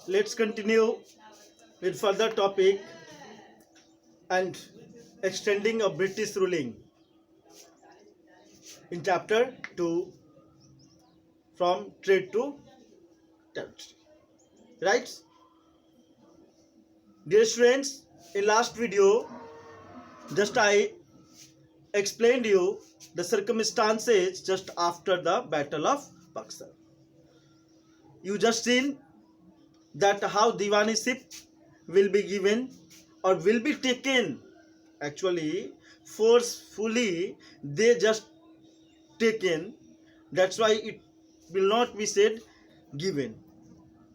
let's continue with further topic and extending of British ruling in chapter 2 from trade to territory. Right? Dear students, in last video, just I explained you the circumstances just after the Battle of Buxar. You just seen that how Diwaniship will be given or will be taken. Actually, forcefully they just taken. That's why it will not be said given.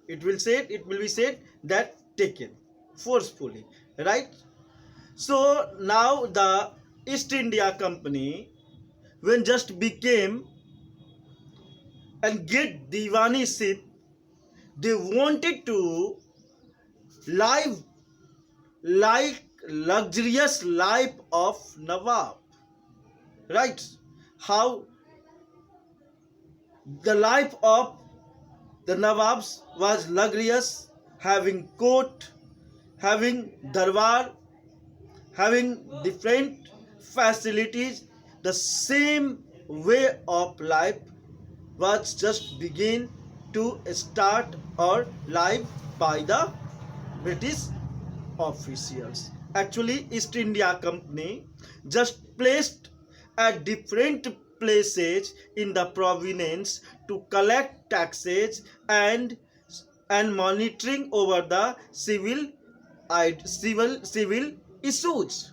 It will be said that taken forcefully, right? So now the East India Company, when just became and get Diwaniship, they wanted to live like luxurious life of Nawab, right? How the life of the Nawabs was luxurious, having court, having darbar, having different facilities. The same way of life was just begin to start or live by the British officials. Actually, East India Company just placed at different places in the province to collect taxes and monitoring over the civil issues,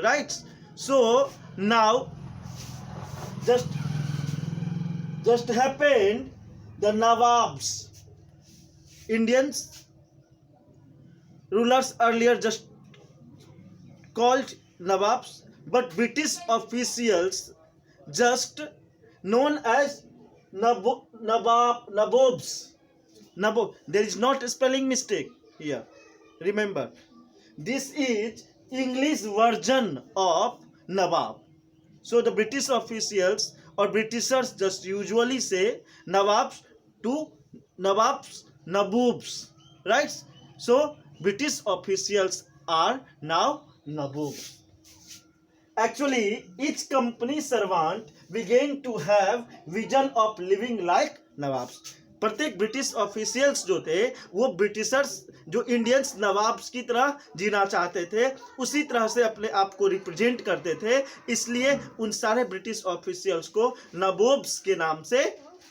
right? So now just happened the Nawabs, Indians rulers earlier just called Nawabs, but British officials just known as Nabobs. Nabob. There is not a spelling mistake here. Remember, this is English version of Nawab. So the British officials or Britishers just usually say Nawabs to Nawabs, Naboobs, right? So British officials are now Naboobs. Actually, each company servant began to have vision of living like Nawabs. प्रत्येक British officials जो थे वो Britishers जो Indians nawabs की तरह जीना चाहते थे, उसी तरह से अपने आप को रिप्रेजेंट करते थे. इसलिए उन सारे ब्रिटिश ऑफिशियल्स को नबोब्स के नाम से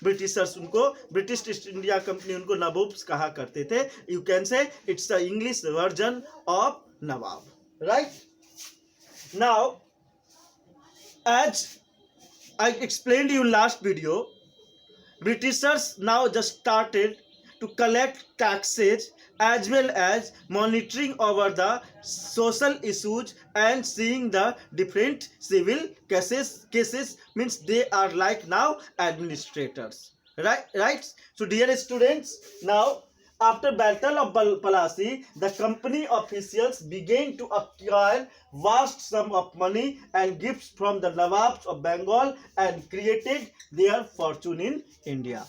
ब्रिटिशर्स उनको ब्रिटिश ईस्ट इंडिया कंपनी उनको नबोब्स कहा करते थे. यू कैन से it's the English version of Nawab, right? Now as I explained you in last video, Britishers now just started to collect taxes as well as monitoring over the social issues and seeing the different civil cases means they are like now administrators, right? So dear students, now after Battle of Palasi, the company officials began to acquire vast sum of money and gifts from the Nawabs of Bengal and created their fortune in India.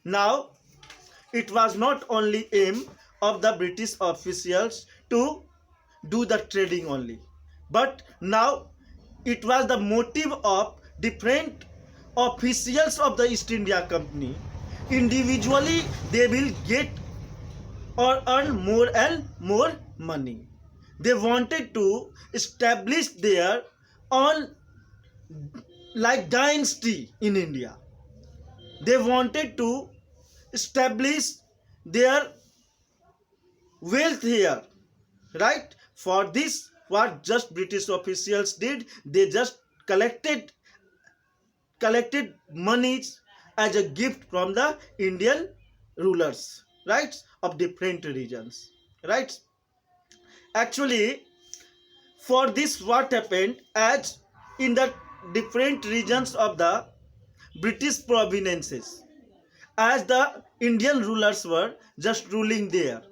Now, it was not only aim of the British officials to do the trading only, but now it was the motive of different officials of the East India Company. Individually, they will get or earn more and more money. They wanted to establish their own like dynasty in India. They wanted to establish their wealth here, right? For this, what just British officials did, they just collected monies as a gift from the Indian rulers, right, of different regions, right? Actually, for this what happened, as in the different regions of the British provinces, as the Indian rulers were just ruling there,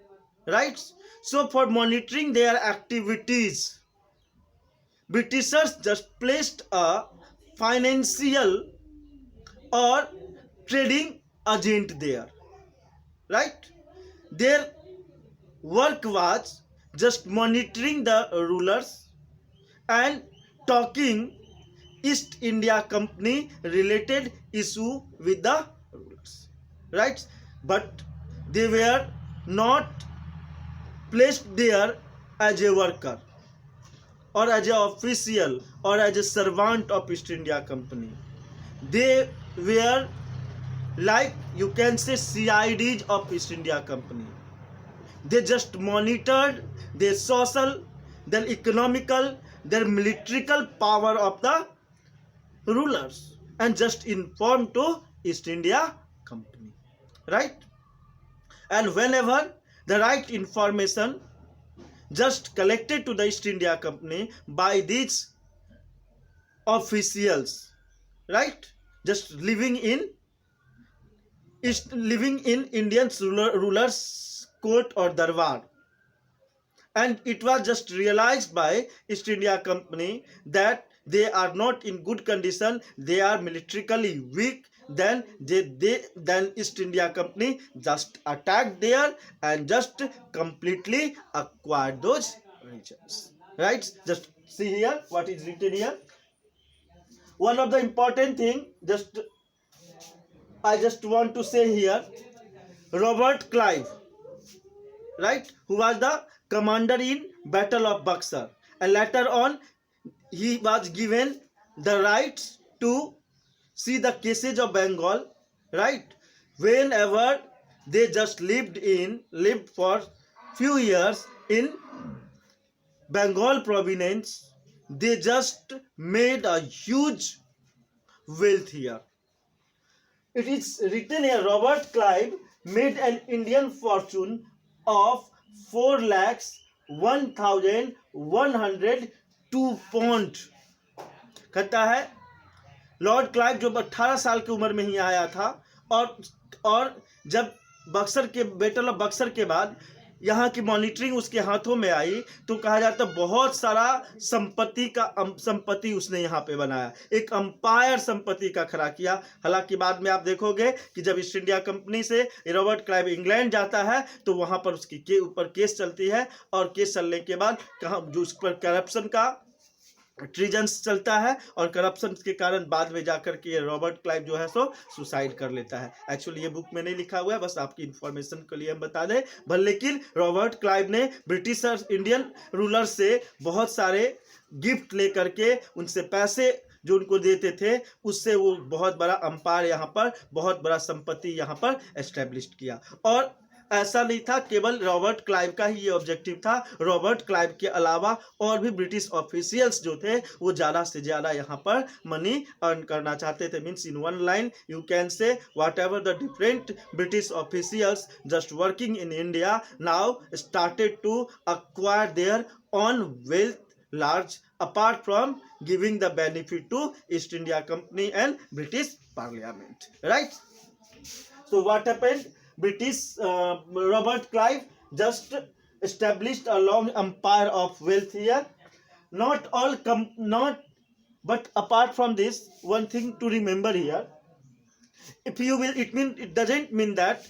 right? So for monitoring their activities, Britishers just placed a financial or trading agent there, right? their work was just monitoring the rulers and talking East India Company related issue with the rulers, right? But they were not placed there as a worker or as an official or as a servant of East India Company. They were like, you can say, CIDs of East India Company. They just monitored their social, their economical, their military power of the rulers and just informed to East India Company, right? And whenever the right information just collected to the East India Company by these officials, right? Just living in Indian rulers court or darbar, and it was just realized by East India Company that they are not in good condition, they are militarily weak, then then East India Company just attacked there and just completely acquired those regions, right? Just see here what is written here. One of the important thing, just I just want to say here, Robert Clive, right, who was the commander in Battle of Buxar, and later on he was given the rights to see the cases of Bengal, right? Whenever they just lived for few years in Bengal province, they just made a huge wealth here. It is written here, Robert Clive made an Indian fortune of 4,01,102 pound. कहता है Lord Clive जो 18 साल की उम्र में ही आया था, और जब बक्सर के बैटल ऑफ बक्सर के बाद यहाँ की मॉनिटरिंग उसके हाथों में आई तो कहा जाता है बहुत सारा संपत्ति उसने यहाँ पे बनाया, एक अंपायर संपत्ति का खड़ा किया। हालांकि बाद में आप देखोगे कि जब ईस्ट इंडिया कंपनी से रॉबर्ट क्लाइव इंग्लैंड जाता है तो वहाँ पर उसके ऊपर केस चलती है, और केस चलने के बाद कहाँ जो उस पर करप्शन का ट्रीजन्स चलता है, और करप्शन के कारण बाद में जाकर के रॉबर्ट क्लाइव जो है सो सुसाइड कर लेता है। एक्चुअली ये बुक में नहीं लिखा हुआ है, बस आपकी इंफॉर्मेशन के लिए हम बता दें। भले लेकिन रॉबर्ट क्लाइव ने ब्रिटिश इंडियन रूलर से बहुत सारे गिफ्ट लेकर के उनसे पैसे जो उनको देते थे उससे वो बहुत बड़ा अंपायर यहाँ पर, बहुत बड़ा संपत्ति यहाँ पर एस्टेब्लिश किया। और ऐसा नहीं था केवल रॉबर्ट क्लाइव का ही ये ऑब्जेक्टिव था, रॉबर्ट क्लाइव के अलावा और भी ब्रिटिश ऑफिशियल्स जो थे वो ज़्यादा से ज़्यादा यहाँ पर मनी अर्न करना चाहते थे। Means in one line you can say whatever the different British officials just working in India now started to acquire their own wealth large apart from giving the benefit to East India Company and British Parliament, right? So what happened? British Robert Clive just established a long empire of wealth here. Not but apart from this, one thing to remember here, if you will, it doesn't mean that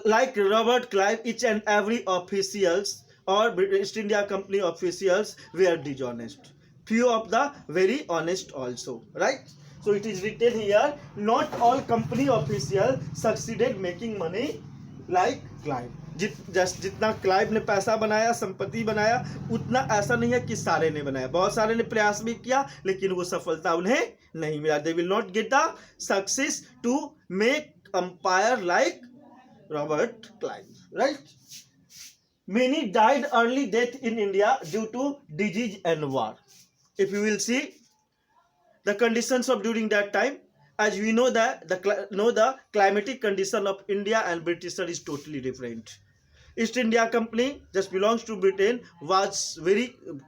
like Robert Clive, each and every officials or British India Company officials were dishonest. Few of the very honest also, right? So it is written here, not all company officials succeeded making money like Clive. जितना Clive ने पैसा बनाया, संपत्ति बनाया, उतना ऐसा नहीं है कि सारे ने बनाया। बहुत सारे ने प्रयास भी किया लेकिन वो सफलता उन्हें नहीं मिला। They will not get the success to make empire like Robert Clive, right? Many died early death in India due to disease and war. If you will see the conditions of during that time, as we know that the climatic condition of India and British is totally different. East India Company just belongs to Britain, was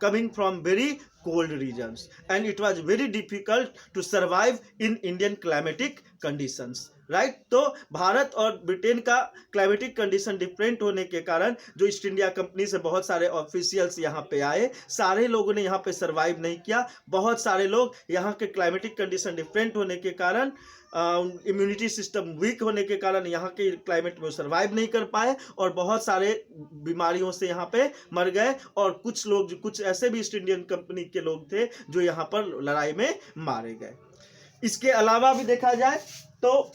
coming from very cold regions, and it was very difficult to survive in Indian climatic conditions. Right. तो भारत और Britain का climatic condition different होने के कारण जो east India company से बहुत सारे ऑफिशियल्स यहाँ पे आए, सारे लोगों ने यहाँ पे सरवाइव नहीं किया। बहुत सारे लोग यहाँ के क्लाइमेटिक कंडीशन डिफरेंट होने के कारण, इम्यूनिटी सिस्टम वीक होने के कारण यहाँ के क्लाइमेट में सरवाइव नहीं कर पाए और बहुत सारे बीमारियों से यहाँ पे मर गए। और कुछ लोग, कुछ ऐसे भी ईस्ट इंडियन कंपनी के लोग थे जो यहाँ पर लड़ाई में मारे गए। इसके अलावा भी देखा जाए तो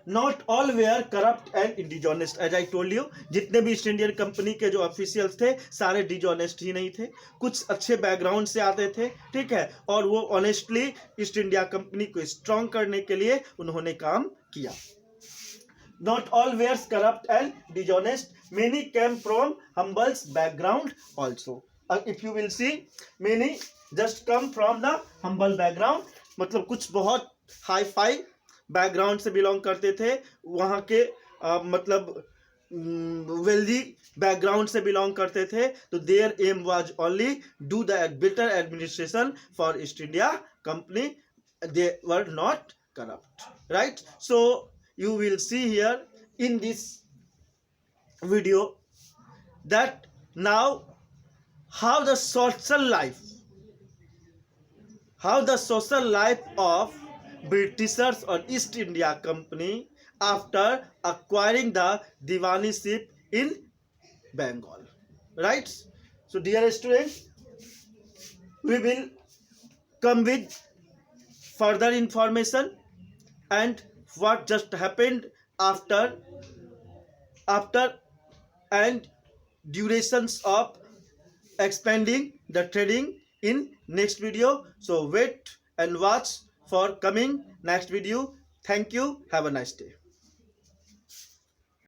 not all were corrupt and dishonest, as I told you, जितने भी ईस्ट इंडियन कंपनी के जो ऑफिशियल्स थे सारे डिजॉनेस्ट ही नहीं थे, कुछ अच्छे बैकग्राउंड से आते थे, ठीक है, और वो ऑनेस्टली ईस्ट इंडिया कंपनी को स्ट्रांग करने के लिए उन्होंने काम किया। Not all were corrupt and dishonest, many came from humbles background also. If you will see, many just come from the humble background, मतलब कुछ बहुत हाई फाई बैकग्राउंड से बिलोंग करते थे, वहाँ के मतलब वेल्दी बैकग्राउंड से बिलोंग करते थे। तो their aim was only do the better administration for East India Company, they were not corrupt, right. So you will see here in this video that now how the social life of Britishers on East India Company after acquiring the diwaniship in Bengal, right? So dear students, we will come with further information and what just happened after and durations of expanding the trading in next video. So wait and watch for coming next video. Thank you. Have a nice day.